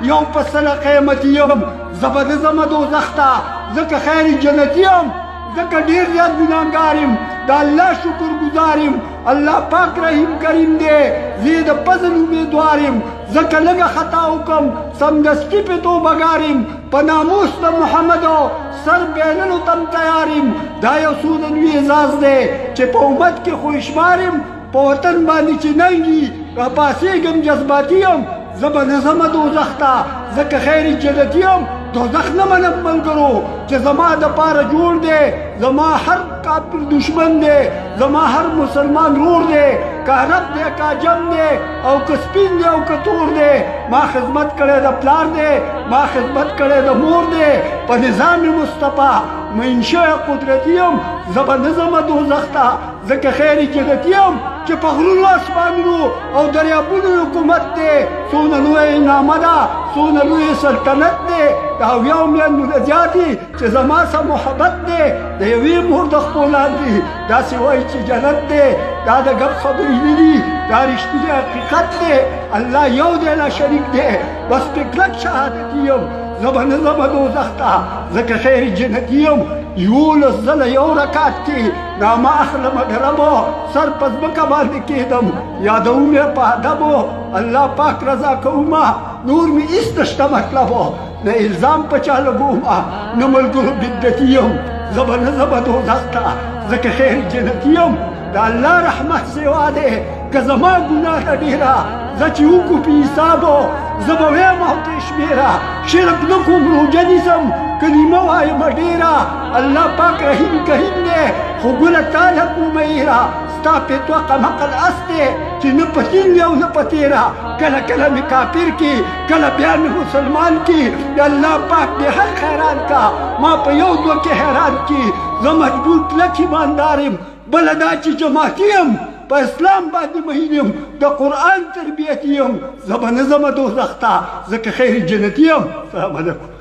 یو پسله قیمتي یم زه به نه ځمه دوزخ ته ځکه خیر جنتي یم ځکه ډېر زیات ګناهګار یم د الله شکر ګزار یم الله پاک رحیم کریم دی زه یې د فضل امیدوار یم ځکه لږه خطا وکړم سمدستي پې توبهګار یم په ناموس د محمدو سر بېللو ته م تیار یم دا یو څو د لوی اعزاز دی چې په امت کې خوشمار یم په وطن باندې چې ننګي راپاڅېږم جذباتي یم زه به نه ځمه دوزخ ته ځکه خیر جنتي یم دوزخ نه منم ملګرو چې زما دپاره جوړ دی زما هر کافر دشمن دی زما هر مسلمان رور دی که عرب دی که عجم دی او که سپین دی او که تور دی ما خدمت کړی د پلار دی ما خدمت کړی د مور دی په نظام مصطفی منشأ قدرتي یم زه به نه ځمه دوزخ ته ځکه خیر جنتي یم چې په غرونو اسمانونو او دریابونو حکومت دی څونه لویه انعامه ده څونه لوی سلطنت دی د هویاو میندو نه زیاتې چې زما سره محبت دی د یوې مور د خپو لاندې داسې وایي چې جنت دی دا د ګپ خبرې نه دي دا رښتینی حقیقت دی الله یو دی لا شریک دی بس پې کلک شهادتي یم زه به نه ځمه دوزخ ته ځکه خیر جنتي یم 11 ځله یو رکعت کې نامه اخلمه ډرمو سر په ځمکه باندې کېدم یادوم یې په ادبو الله پاک رضا کومه نور مې هېڅ نشته مطلبو نه الزام په چا لګومه نه ملګرو بدعتي یم زه به نه ځمه دوزخ ته ځکه خیر جنتي یم د الله رحمت سوا دی که زما ګناه ده ډېره زه چې وکړو په حسابو زه به ویم او ته شمېره شرک نه کوم روژه نیسم کلمه وایم ډېره الله پاک رحیم کریم دی خو ګله تا له کومه ایره ستا پیتوه قمقل اس دی چې نه په تین وي او نه په تېره کله کله مې کافر کې کله بیا مې مسلمان کې د الله پاک دې هر خیران کا ما په یو دوه کې حیران کې زه مجبور کلک ایماندار یم بله دا چې جماعتي یم په اسلام باندې مهین یم د قرآن تربیتي یم زه به نه ځمه دوزخ ته ځکه خیر جنتي یم سلام علیکم